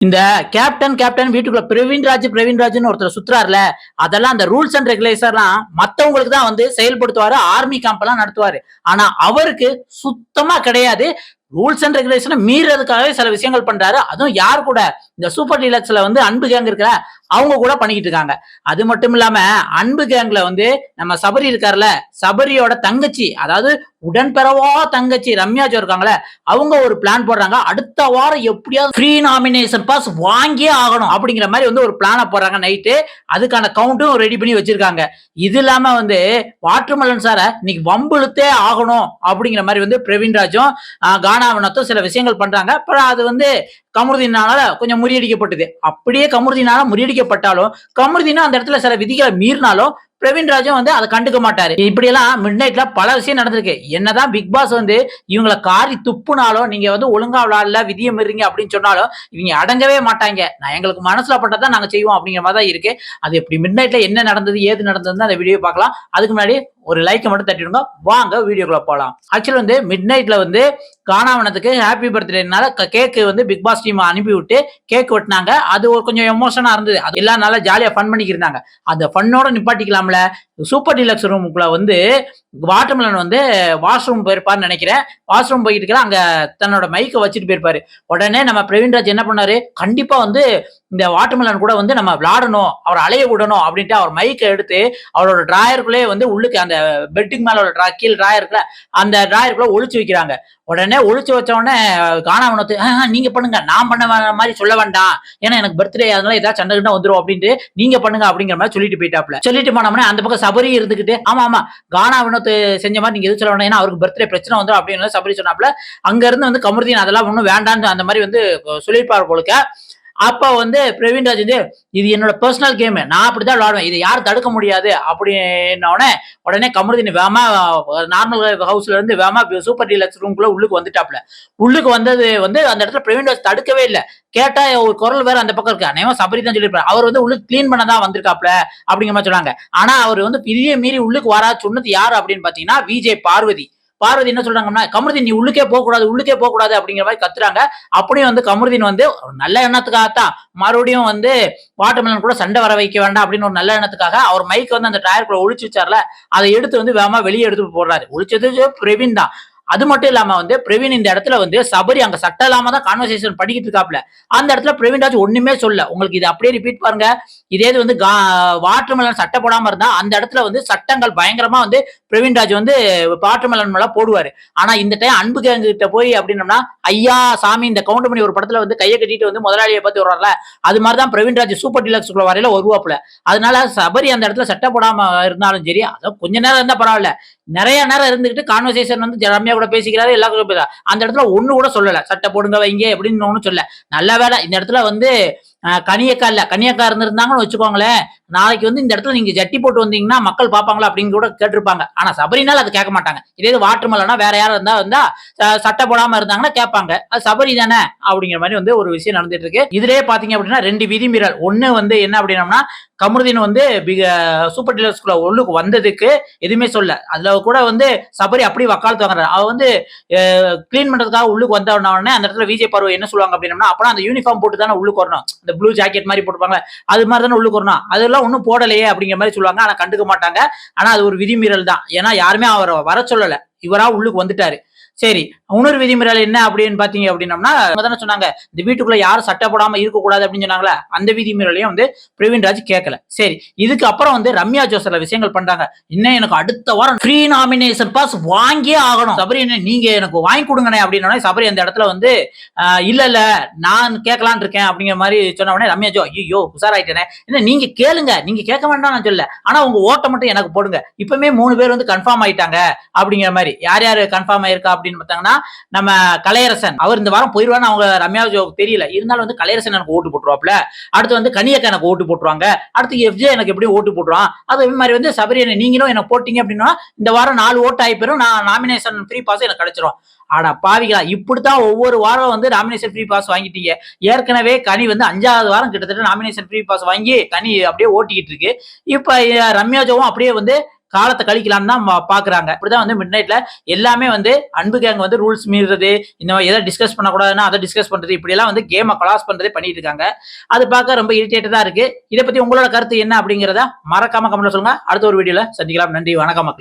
இந்த captain captain வீட்டுக்குள்ள பிரவீன்ராஜ்னு ஒருத்தர் சுத்துறாருல, அதெல்லாம் அந்த ரூல்ஸ் அண்ட் ரெகுலேஷன்லாம் மத்தவங்களுக்கு தான் வந்து செயல்படுத்துவாரு. ஆர்மி கேம்ப் எல்லாம் நடத்துவாரு. ஆனா அவருக்கு சுத்தமா கிடையாது. ரூல்ஸ் அண்ட் ரெகுலேஷனை மீறதுக்காகவே சில விஷயங்கள் பண்றாரு. அதுவும் யார் கூட இந்த சூப்பர் டீலக்ஸ்ல வந்து அன்பு கேங் இருக்கிற அவங்க கூட பண்ணிக்கிட்டு இருக்காங்க. அது மட்டும் இல்லாம அன்பு கேங்ல வந்து நம்ம சபரி இருக்காருல்ல, சபரியோட தங்கச்சி, அதாவது உடன்பிறவா தங்கச்சி ரம்யாஜோ இருக்காங்களே, அவங்க ஒரு பிளான் போடுறாங்க. அடுத்த வாரம் எப்படியாவது ஃப்ரீ நாமினேஷன் பாஸ் வாங்கியே ஆகணும் அப்படிங்கிற மாதிரி வந்து ஒரு பிளான போடுறாங்க நைட்டு. அதுக்கான கவுண்டும் ரெடி பண்ணி வச்சிருக்காங்க. இது இல்லாம வந்து வாட்டர்மெலன் சார இன்னைக்கு வம்பிழுத்தே ஆகணும் அப்படிங்கிற மாதிரி வந்து பிரவீன்ராஜும் கானாவனத்தும் சில விஷயங்கள் பண்றாங்க. அப்புறம் அது வந்து கமருதீனால கொஞ்சம் முறியடிக்கப்பட்டது. அப்படியே கமருதீனால முறியடிக்கப்பட்டாலும் கமருதீனும் அந்த இடத்துல சில விதிகளை மீறினாலும் பிரவீன்ராஜும் வந்து அதை கண்டுக்க மாட்டாரு. இப்படி எல்லாம் மிட் நைட்ல பல விஷயம் நடந்திருக்கு. என்னதான் பிக் பாஸ் வந்து இவங்களை காரி துப்புனாலும், நீங்க வந்து ஒழுங்கா விளையாடல, விதியை மீறீங்க அப்படின்னு சொன்னாலும் இவங்க அடங்கவே மாட்டாங்க. நான் எங்களுக்கு மனசுல பட்டதான் நாங்க செய்வோம் அப்படிங்கிற மாதிரி தான் இருக்கு. அது இப்படி மிட் நைட்ல என்ன நடந்தது ஏது நடந்ததுன்னு அந்த வீடியோ பார்க்கலாம். அதுக்கு முன்னாடி ஒரு லைக் மட்டும் தட்டிடுங்க. வாங்க வீடியோக்குள்ள போலாம். ஆக்சுவலி வந்து மிட் நைட்ல வந்து கானாவனத்துக்கு ஹாப்பி பர்த்டேனால கேக் வந்து பிக் பாஸ் டீம் அனுப்பி விட்டு கேக் வெட்டினாங்க. அது ஒரு கொஞ்சம் எமோஷனா இருந்தது. அது எல்லாம் நல்லா ஜாலியா ஃபன் பண்ணிக்கிருந்தாங்க. அந்த ஃபன்னோட நிப்பாட்டிக்கலாம்ல. சூப்பர் டீலக்ஸ் ரூமுக்குள்ள வந்து வாட்டர்மெலன் வந்து வாஷ்ரூம் போயிருப்பாருன்னு நினைக்கிறேன். வாஷ்ரூம் போயிட்டு இருக்க அங்க தன்னோட மைக்கை வச்சுட்டு போயிருப்பாரு. உடனே நம்ம பிரவீன்ராஜ் என்ன பண்ணாரு, கண்டிப்பா வந்து இந்த வாட்டர்மெலன் கூட வந்து நம்ம விளையாடணும், அவரை அலைய விடணும் அப்படின்ட்டு அவர் மைக்கை எடுத்து அவரோட டிராயருக்குள்ளே வந்து உள்ளுக்கு அந்த பெட்டுக்கு மேல உள்ள கீழ் டிராயர் இருக்குல்ல, அந்த டிராயருக்குள்ள ஒளிச்சு வைக்கிறாங்க. உடனே ஒளிச்சு வச்ச உடனே கானாவனத்து நீங்க பண்ணுங்க, நான் பண்ண மாதிரி சொல்ல வேண்டாம், ஏன்னா எனக்கு பர்த்டே அதனால ஏதாவது சண்டை கிட்ட வந்துரும் அப்படின்ட்டு நீங்க பண்ணுங்க அப்படிங்கிற மாதிரி சொல்லிட்டு போயிட்டாப்ல. சொல்லிட்டு போனோம்னா அந்த பக்கம் சபரி இருந்துகிட்டு ஆமா ஆமா கானாவனத்து செஞ்ச மாதிரி நீங்க எது சொல்ல வேண்டாம், ஏன்னா அவருக்கு பர்த்டே பிரச்சனை வந்துடும் அப்படின்னு சபரி சொன்னாப்ல. அங்க இருந்து வந்து கமருதீன் அதெல்லாம் ஒன்றும் வேண்டான்னு அந்த மாதிரி வந்து சொல்லியிருப்பாரு போலுக்க. அப்ப வந்து பிரவீன்ராஜ் வந்து இது என்னோட பர்சனல் கேம், நான் அப்படிதான் விளையாடுவேன், இதை யாரும் தடுக்க முடியாது அப்படின்ன உடனே கமருதீன் வேமா நார்மல் ஹவுஸ்ல இருந்து வேமா சூப்பர் டீலக்ஸ் ரூம்குள்ள உள்ளுக்கு வந்துட்டாப்ல. உள்ளுக்கு வந்தது வந்து அந்த இடத்துல பிரவீன்ராஜ் தடுக்கவே இல்லை. கேட்டா ஒரு குரல் வேற அந்த பக்கம் இருக்கு. அநேகமா சபரி தான் சொல்லியிருப்பாரு. அவர் வந்து உள்ளுக்கு கிளீன் பண்ண தான் வந்திருக்காப்ல அப்படிங்கிற மாதிரி சொன்னாங்க. ஆனா அவர் வந்து பெரிய மீறி உள்ளுக்கு வரா சொன்னது யாரு அப்படின்னு பாத்தீங்கன்னா விஜய் பார்வதி. பார்வதி என்ன சொல்றாங்கன்னா, கமருதீன் நீ உள்ளுக்கே போக கூடாது, உள்ளுக்கே போக கூடாது அப்படிங்கிற மாதிரி கத்துறாங்க. அப்படியும் வந்து கமருதீன் வந்து நல்ல எண்ணத்துக்காகத்தான் மறுபடியும் வந்து வாட்டர்மெலன் கூட சண்டை வர வைக்க வேண்டாம் அப்படின்னு ஒரு நல்ல எண்ணத்துக்காக அவர் மைக் வந்து அந்த டயருக்குள்ள ஒளிச்சு வச்சார்ல, அதை எடுத்து வந்து வேகமா வெளியே எடுத்து போடுறாரு. ஒளிச்சது பிரவீன் தான். அது மட்டும் இல்லாம வந்து பிரவீன் இந்த இடத்துல வந்து சபரி அங்க சட்டம் இல்லாம தான் கான்வர்சேஷன் படிக்கிட்டு இருக்காப்ல. அந்த இடத்துல பிரவீன்ராஜ் ஒண்ணுமே சொல்ல. உங்களுக்கு இது அப்படியே ரிப்பீட் பாருங்க. இதே இது வந்து வாட்டர்மெலன் சட்டை போடாம இருந்தா அந்த இடத்துல வந்து சட்டங்கள் பயங்கரமா வந்து பிரவீன்ராஜ் வந்து வாட்டர்மெலன் மேல போடுவாரு. ஆனா இந்த டைம் அன்பு கேங் கிட்ட போய் அப்படின்னம்னா ஐயா சாமி இந்த கவுண்ட் பண்ணி ஒரு படத்துல வந்து கையை கட்டிட்டு வந்து முதலாளியை பத்தி வருவார்ல, அது மாதிரிதான் பிரவீன்ராஜ் சூப்பர் டீலக்ஸ் வரையில வருவாப்புல. அதனால சபரி அந்த இடத்துல சட்டை போடாம இருந்தாலும் சரி, அதான் கொஞ்ச நேரம் இருந்தா பரவாயில்ல, நிறைய நேரம் இருந்துகிட்டு கான்வர்சேஷன் வந்து ரம்யா கூட பேசிக்கிறாரு, எல்லா கூட அந்த இடத்துல ஒண்ணு கூட சொல்லல, சட்டை போடுங்க வைங்க அப்படின்னு ஒண்ணு சொல்ல. நல்ல வேலை இந்த இடத்துல வந்து கனியக்கா இல்ல, கனியக்கா இருந்திருந்தாங்கன்னு வச்சுக்கோங்களேன், நாளைக்கு வந்து இந்த இடத்துல நீங்க ஜட்டி போட்டு வந்தீங்கன்னா மக்கள் பார்ப்பாங்களா அப்படின்னு கூட கேட்டிருப்பாங்க. ஆனா சபரினால அது கேட்க மாட்டாங்க. இதே வாட்டர்மெலனா வேற யாரும் இருந்தா சட்டை போடாம இருந்தாங்கன்னா கேட்பாங்க. அது சபரி தானே அப்படிங்கிற மாதிரி வந்து ஒரு விஷயம் நடந்துட்டு இருக்கு. இதுலயே பாத்தீங்க அப்படின்னா 2 விதிமீறல். ஒண்ணு வந்து என்ன அப்படின்னா கமருதீன் வந்து சூப்பர் டீலர்ஸ்குள்ள உள்ளுக்கு வந்ததுக்கு எதுவுமே சொல்ல. அதுல கூட வந்து சபரி அப்படி வக்காலத்து வாங்குறாரு. அவ வந்து கிளீன் பண்றதுக்காக உள்ளுக்கு வந்த உடனே அந்த இடத்துல விஜய் பார்வை என்ன சொல்லுவாங்க அப்படின்னா, அப்பனா அந்த யூனிஃபார்ம் போட்டு தானே உள்ளுக்கு வரணும், இந்த ப்ளூ ஜாக்கெட் மாதிரி போட்டுப்பாங்க, அது மாதிரி தானே உள்ளுக்கு வரணும், அதெல்லாம் ஒன்றும் போடலையே அப்படிங்கிற மாதிரி சொல்லுவாங்க. ஆனா கண்டுக்க மாட்டாங்க. ஆனா அது ஒரு விதிமீறல் தான். ஏன்னா யாருமே அவரை வர சொல்லல, இவரா உள்ளுக்கு வந்துட்டாரு. சரி, இன்னொரு விதிமுறைகள் என்ன அப்படின்னு பாத்தீங்க அப்படின்னம்னா சொன்னாங்க இந்த வீட்டுக்குள்ள யாரும் சட்டை போடாம இருக்கக்கூடாது அப்படின்னு சொன்னாங்களா, அந்த விதிமுறைகளையும் வந்து பிரவீன்ராஜ் கேட்கல. சரி, இதுக்கு அப்புறம் வந்து ரம்யா ஜோ சில விஷயங்கள் பண்றாங்க. இன்னும் எனக்கு அடுத்த வாரம் ஃப்ரீ நாமினேஷன் பாஸ் வாங்கியே ஆகணும், சபரி என்ன நீங்க எனக்கு வாங்கி கொடுங்கண்ணே அப்படின்னா சபரி அந்த இடத்துல வந்து இல்ல இல்ல நான் கேட்கலான் இருக்கேன் அப்படிங்கிற மாதிரி சொன்ன உடனே ரம்யா ஜோ ஐயோ உஷாராயிட்டேனே, என்ன நீங்க கேளுங்க, நீங்க கேட்க வேண்டாம் நான் சொல்ல, ஆனா உங்க ஓட்டை மட்டும் எனக்கு போடுங்க. இப்பவுமே 3 பேர் வந்து கன்ஃபார்ம் ஆயிட்டாங்க அப்படிங்கிற மாதிரி. யார் யாரு கன்ஃபார்ம் ஆயிருக்கா அப்படின்னு பார்த்தாங்கன்னா நம்ம கலையரசன், அவர் இந்த வாரம் போயிருவான்னு அவங்க ரம்யா ஜோவுக்கு தெரியல, இருந்தாலும் வந்து கலையரசன் எனக்கு ஓட்டு போட்டுருவாப்ல. அடுத்து வந்து கனியக்கா எனக்கு ஓட்டு போட்டுருவாங்க. அடுத்து எஃப்ஜே எனக்கு எப்படி ஓட்டு போட்டுருவான். அதே மாதிரி வந்து சபரி நீங்களும் எனக்கு போட்டீங்க அப்படின்னா இந்த வாரம் 4 ஓட்டு ஆகி போயிரும், நான் நாமினேஷன் ஃப்ரீ பாஸ் எனக்கு கிடைச்சிரும். ஆடா பாவிகளா, இப்படித்தான் ஒவ்வொரு வாரம் வந்து நாமினேஷன் ஃப்ரீ பாஸ் வாங்கிட்டீங்க. ஏற்கனவே கனி வந்து 5வது வாரம் கிட்டத்தட்ட நாமினேஷன் ஃப்ரீ பாஸ் வாங்கி கனி அப்படியே ஓட்டிக்கிட்டு இருக்கு. இப்ப ரம்யா ஜோவும் அப்படியே வந்து காலத்தை கழிக்கலாம்னு தான் பாக்குறாங்க. இப்படிதான் வந்து மிட் நைட்ல எல்லாமே வந்து அன்பு கேங் வந்து ரூல்ஸ் மீறது, இந்த எதை டிஸ்கஸ் பண்ணக்கூடாதுன்னா அதை டிஸ்கஸ் பண்றது, இப்படி எல்லாம் வந்து கேமை கொலாஸ் பண்றதே பண்ணிட்டு இருக்காங்க. அது பார்க்க ரொம்ப இரிட்டேட்டடா இருக்கு. இதை பத்தி உங்களோட கருத்து என்ன அப்படிங்கிறத மறக்காம கமெண்ட்ல சொல்லுங்க. அடுத்த ஒரு வீடியோல சந்திக்கலாம். நன்றி, வணக்கம் மக்களே.